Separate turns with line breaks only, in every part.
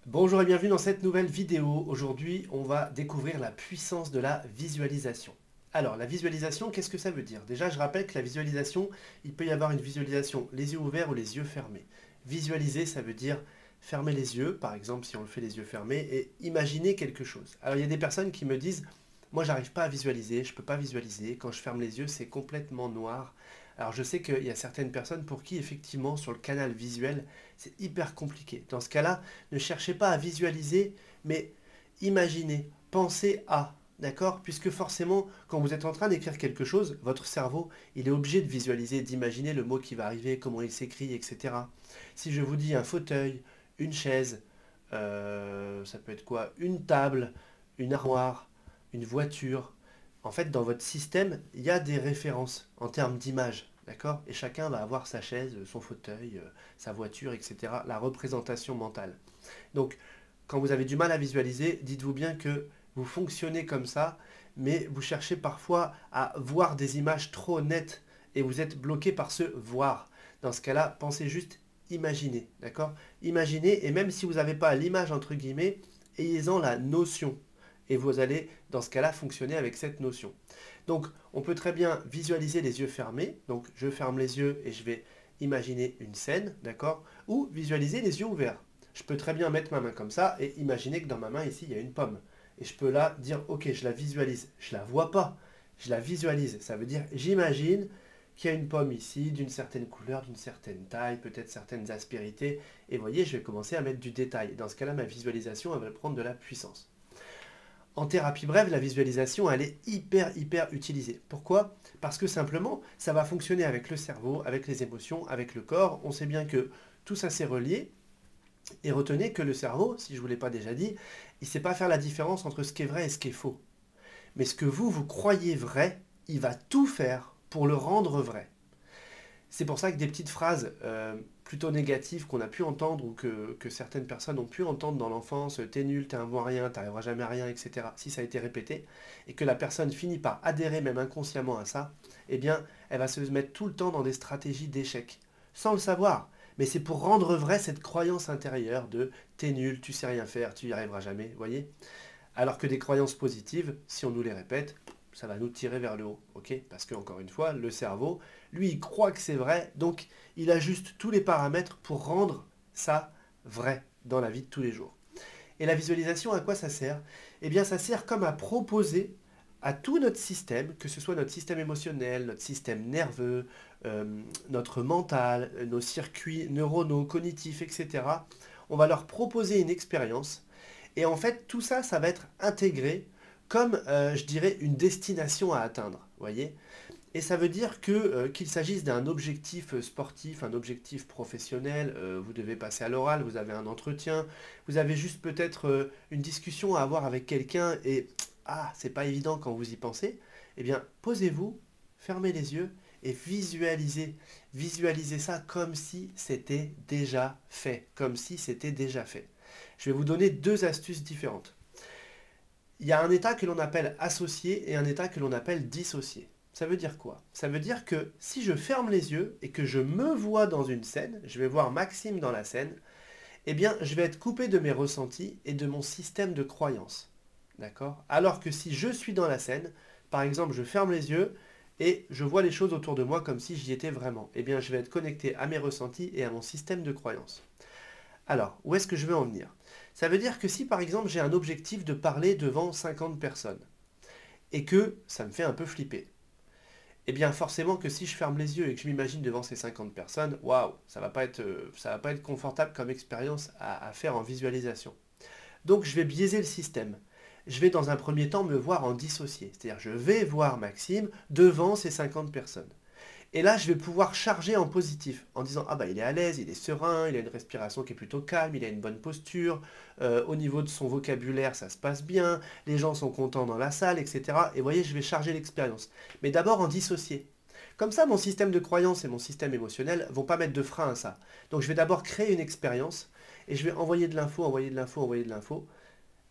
Bonjour et bienvenue dans cette nouvelle vidéo. Aujourd'hui, on va découvrir la puissance de la visualisation. Alors, la visualisation, qu'est-ce que ça veut dire? Déjà, je rappelle que la visualisation, il peut y avoir une visualisation les yeux ouverts ou les yeux fermés. Visualiser, ça veut dire fermer les yeux, par exemple, si on le fait les yeux fermés, et imaginer quelque chose. Alors, il y a des personnes qui me disent, moi, j'arrive pas à visualiser, je peux pas visualiser. Quand je ferme les yeux, c'est complètement noir. Alors, je sais qu'il y a certaines personnes pour qui, effectivement, sur le canal visuel, c'est hyper compliqué. Dans ce cas-là, ne cherchez pas à visualiser, mais imaginez, pensez à, d'accord? Puisque forcément, quand vous êtes en train d'écrire quelque chose, votre cerveau, il est obligé de visualiser, d'imaginer le mot qui va arriver, comment il s'écrit, etc. Si je vous dis un fauteuil, une chaise, ça peut être quoi? Une table, une armoire, une voiture. En fait, dans votre système, il y a des références en termes d'image, d'accord? Et chacun va avoir sa chaise, son fauteuil, sa voiture, etc. La représentation mentale. Donc, quand vous avez du mal à visualiser, dites-vous bien que vous fonctionnez comme ça, mais vous cherchez parfois à voir des images trop nettes et vous êtes bloqué par ce voir. Dans ce cas-là, pensez juste imaginer, d'accord? Imaginez, et même si vous n'avez pas l'image entre guillemets, ayez-en la notion. Et vous allez, dans ce cas-là, fonctionner avec cette notion. Donc, on peut très bien visualiser les yeux fermés. Donc, je ferme les yeux et je vais imaginer une scène, d'accord? Ou visualiser les yeux ouverts. Je peux très bien mettre ma main comme ça et imaginer que dans ma main, ici, il y a une pomme. Et je peux là dire, ok, je la visualise. Je la vois pas, je la visualise. Ça veut dire, j'imagine qu'il y a une pomme ici, d'une certaine couleur, d'une certaine taille, peut-être certaines aspérités. Et vous voyez, je vais commencer à mettre du détail. Dans ce cas-là, ma visualisation, elle va prendre de la puissance. En thérapie brève, la visualisation, elle est hyper utilisée. Pourquoi? Parce que simplement, ça va fonctionner avec le cerveau, avec les émotions, avec le corps. On sait bien que tout ça c'est relié. Et retenez que le cerveau, si je ne vous l'ai pas déjà dit, il ne sait pas faire la différence entre ce qui est vrai et ce qui est faux. Mais ce que vous croyez vrai, il va tout faire pour le rendre vrai. C'est pour ça que des petites phrases plutôt négatives qu'on a pu entendre ou que certaines personnes ont pu entendre dans l'enfance, t'es nul, t'es un bon à rien, t'arriveras jamais à rien, etc. Si ça a été répété et que la personne finit par adhérer même inconsciemment à ça, eh bien, elle va se mettre tout le temps dans des stratégies d'échec, sans le savoir. Mais c'est pour rendre vrai cette croyance intérieure de t'es nul, tu sais rien faire, tu y arriveras jamais, vous voyez? Alors que des croyances positives, si on nous les répète, ça va nous tirer vers le haut, ok? Parce que, encore une fois, le cerveau, lui, il croit que c'est vrai, donc il ajuste tous les paramètres pour rendre ça vrai dans la vie de tous les jours. Et la visualisation, à quoi ça sert? Eh bien, ça sert comme à proposer à tout notre système, que ce soit notre système émotionnel, notre système nerveux, notre mental, nos circuits neuronaux, cognitifs, etc. On va leur proposer une expérience et en fait, tout ça, ça va être intégré comme, je dirais, une destination à atteindre, vous voyez? Et ça veut dire que, qu'il s'agisse d'un objectif sportif, un objectif professionnel, vous devez passer à l'oral, vous avez un entretien, vous avez juste peut-être une discussion à avoir avec quelqu'un et ah, c'est pas évident quand vous y pensez, eh bien, posez-vous, fermez les yeux et visualisez. Visualisez ça comme si c'était déjà fait, comme si c'était déjà fait. Je vais vous donner deux astuces différentes. Il y a un état que l'on appelle associé et un état que l'on appelle dissocié. Ça veut dire quoi? Ça veut dire que si je ferme les yeux et que je me vois dans une scène, je vais voir Maxime dans la scène, eh bien je vais être coupé de mes ressentis et de mon système de croyance. D'accord? Alors que si je suis dans la scène, par exemple je ferme les yeux et je vois les choses autour de moi comme si j'y étais vraiment, eh bien je vais être connecté à mes ressentis et à mon système de croyance. Alors, où est-ce que je veux en venir? Ça veut dire que si par exemple j'ai un objectif de parler devant 50 personnes et que ça me fait un peu flipper, eh bien forcément que si je ferme les yeux et que je m'imagine devant ces 50 personnes, waouh, ça va pas être confortable comme expérience à faire en visualisation. Donc je vais biaiser le système. Je vais dans un premier temps me voir en dissocié, c'est-à-dire je vais voir Maxime devant ces 50 personnes. Et là, je vais pouvoir charger en positif, en disant, ah bah il est à l'aise, il est serein, il a une respiration qui est plutôt calme, il a une bonne posture, au niveau de son vocabulaire, ça se passe bien, les gens sont contents dans la salle, etc. Et vous voyez, je vais charger l'expérience. Mais d'abord en dissocier. Comme ça, mon système de croyance et mon système émotionnel vont pas mettre de frein à ça. Donc je vais d'abord créer une expérience, et je vais envoyer de l'info, envoyer de l'info, envoyer de l'info,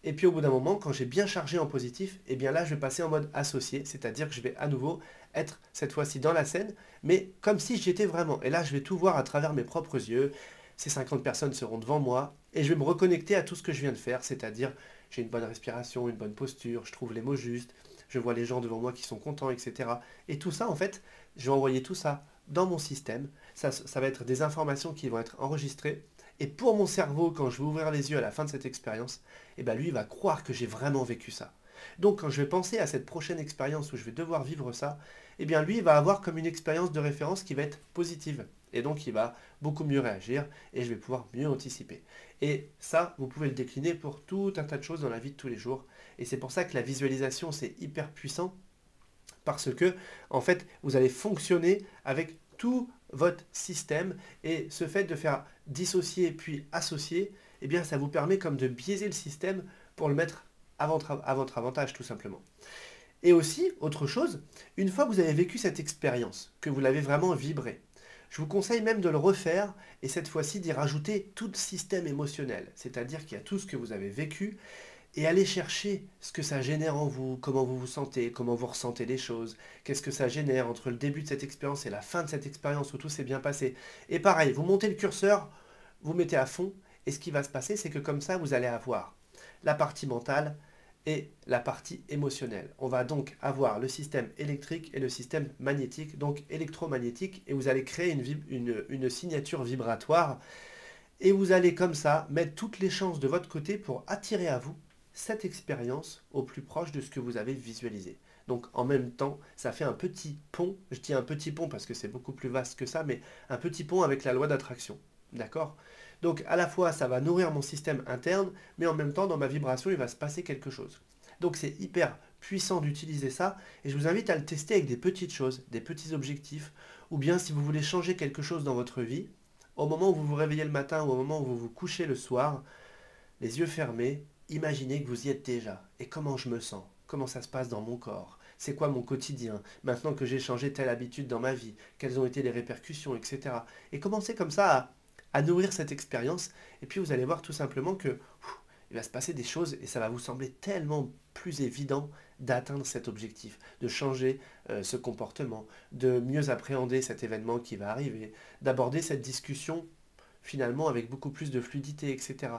et puis au bout d'un moment, quand j'ai bien chargé en positif, et bien là je vais passer en mode associé, c'est-à-dire que je vais à nouveau être cette fois-ci dans la scène, mais comme si j'y étais vraiment. Et là je vais tout voir à travers mes propres yeux. Ces 50 personnes seront devant moi, et je vais me reconnecter à tout ce que je viens de faire, c'est-à-dire j'ai une bonne respiration, une bonne posture, je trouve les mots justes, je vois les gens devant moi qui sont contents, etc. Et tout ça, en fait, je vais envoyer tout ça dans mon système. Ça va être des informations qui vont être enregistrées. Et pour mon cerveau, quand je vais ouvrir les yeux à la fin de cette expérience, eh ben lui, il va croire que j'ai vraiment vécu ça. Donc, quand je vais penser à cette prochaine expérience où je vais devoir vivre ça, eh bien lui, il va avoir comme une expérience de référence qui va être positive. Et donc, il va beaucoup mieux réagir et je vais pouvoir mieux anticiper. Et ça, vous pouvez le décliner pour tout un tas de choses dans la vie de tous les jours. Et c'est pour ça que la visualisation, c'est hyper puissant parce que, en fait, vous allez fonctionner avec tout votre système et ce fait de faire dissocier puis associer, eh bien, ça vous permet comme de biaiser le système pour le mettre à votre avantage, tout simplement. Et aussi, autre chose, une fois que vous avez vécu cette expérience, que vous l'avez vraiment vibré, je vous conseille même de le refaire et cette fois-ci d'y rajouter tout le système émotionnel. C'est-à-dire qu'il y a tout ce que vous avez vécu et aller chercher ce que ça génère en vous, comment vous vous sentez, comment vous ressentez les choses, qu'est-ce que ça génère entre le début de cette expérience et la fin de cette expérience où tout s'est bien passé. Et pareil, vous montez le curseur, vous mettez à fond et ce qui va se passer, c'est que comme ça, vous allez avoir la partie mentale, et la partie émotionnelle. On va donc avoir le système électrique et le système magnétique, donc électromagnétique, et vous allez créer une signature vibratoire, et vous allez comme ça mettre toutes les chances de votre côté pour attirer à vous cette expérience au plus proche de ce que vous avez visualisé. Donc en même temps, ça fait un petit pont, je dis un petit pont parce que c'est beaucoup plus vaste que ça, mais un petit pont avec la loi d'attraction. D'accord? Donc à la fois ça va nourrir mon système interne, mais en même temps dans ma vibration il va se passer quelque chose. Donc c'est hyper puissant d'utiliser ça, et je vous invite à le tester avec des petites choses, des petits objectifs, ou bien si vous voulez changer quelque chose dans votre vie, au moment où vous vous réveillez le matin ou au moment où vous vous couchez le soir, les yeux fermés, imaginez que vous y êtes déjà. Et comment je me sens? Comment ça se passe dans mon corps? C'est quoi mon quotidien? Maintenant que j'ai changé telle habitude dans ma vie, quelles ont été les répercussions, etc. Et commencez comme ça à nourrir cette expérience. Et puis vous allez voir tout simplement que il va se passer des choses et ça va vous sembler tellement plus évident d'atteindre cet objectif, de changer ce comportement, de mieux appréhender cet événement qui va arriver, d'aborder cette discussion finalement avec beaucoup plus de fluidité, etc.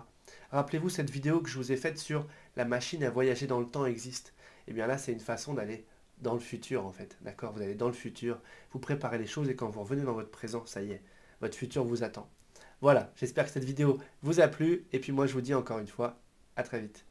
Rappelez-vous cette vidéo que je vous ai faite sur la machine à voyager dans le temps existe. Et bien là, c'est une façon d'aller dans le futur en fait. D'accord? Vous allez dans le futur, vous préparez les choses et quand vous revenez dans votre présent, ça y est, votre futur vous attend. Voilà, j'espère que cette vidéo vous a plu et puis moi je vous dis encore une fois, à très vite.